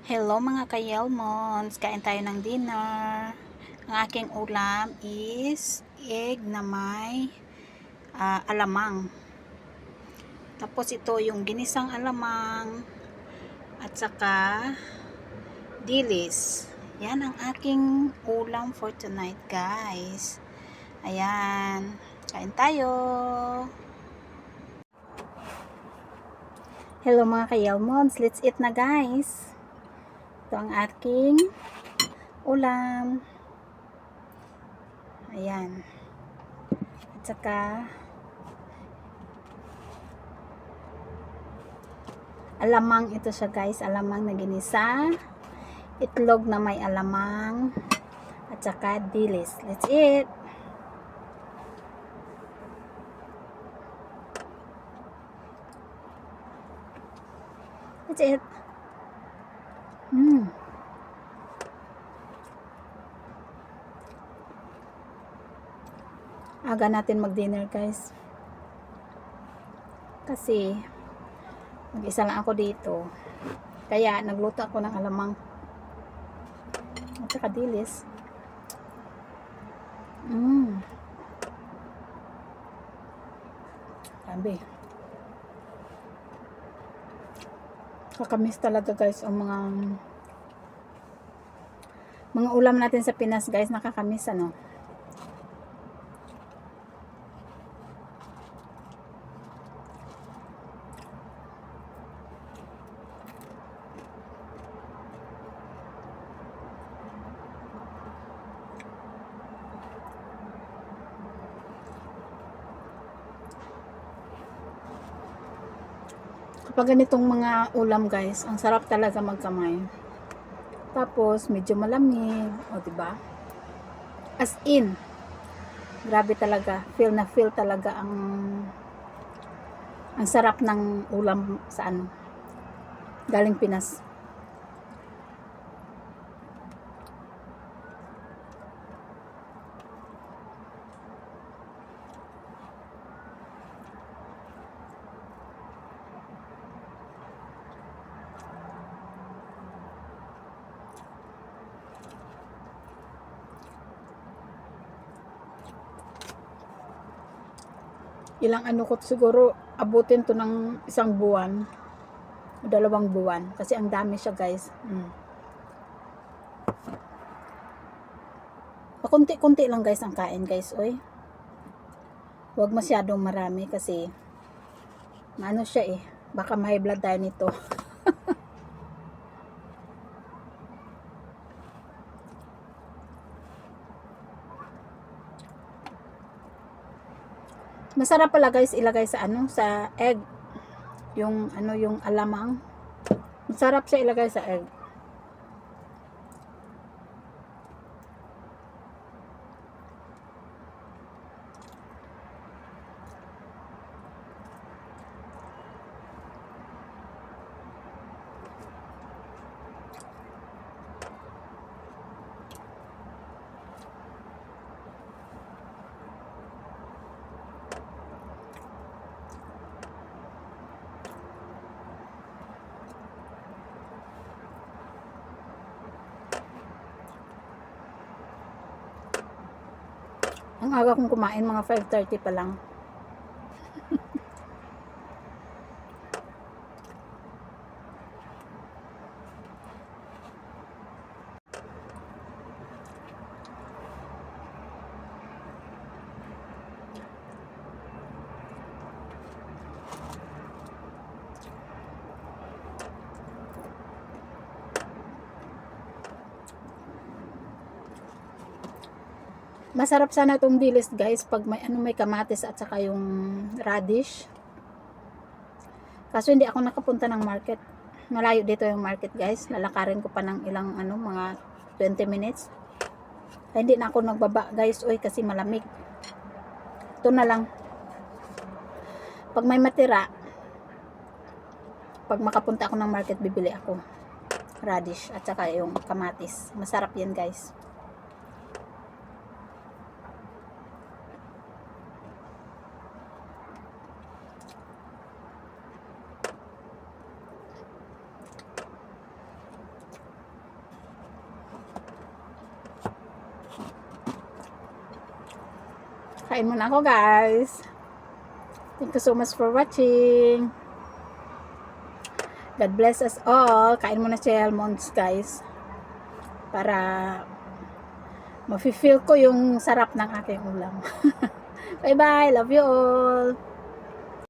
Hello mga ka-Yelmons, kain tayo ng dinner. Ang aking ulam is egg na may alamang. Tapos ito yung ginisang alamang at saka dilis. Yan ang aking ulam for tonight, guys. Ayan, kain tayo. Hello mga ka-Yelmons, let's eat na guys. Ito ang aking ulam. Ayan. At saka alamang ito siya guys, alamang na ginisa, itlog na may alamang, at saka dilis. Let's eat! Let's eat! Aga natin mag-dinner guys. Kasi mag-isa lang ako dito. Kaya nagluto ako ng alamang. At saka dilis. Sabi. Kakamis talaga guys ang mga ulam natin sa Pinas guys, nakakamis ano. Kapag ganitong mga ulam guys, ang sarap talaga magkamay. Tapos medyo malamig, o diba? As in, grabe talaga, feel talaga ang sarap ng ulam sa ano, galing Pinas. Ilang ano ko siguro abutin to ng 1 buwan o 2 buwan kasi ang dami siya guys. Pakunti-kunti lang guys ang kain guys, oy. Huwag masyadong marami kasi maano siya baka may blood tayo nito. Masarap pala guys ilagay sa ano, sa egg. Yung ano, yung alamang. Masarap siya ilagay sa egg. Ang aga kong kumain, mga 5:30 pa lang. Masarap sana itong dilis guys pag may kamatis at saka yung radish. Kaso hindi ako nakapunta ng market. Malayo dito yung market guys. Lalakarin ko pa ng ilang mga 20 minutes. Kaya hindi na ako nagbaba guys, oy, kasi malamig. Ito na lang. Pag may matira, pag makapunta ako ng market, bibili ako radish at saka yung kamatis. Masarap yan guys. Kain muna ako guys. Thank you so much for watching. God bless us all. Kain muna si almonds guys. Para mafe-feel ko yung sarap ng aking ulam. Bye bye. Love you all.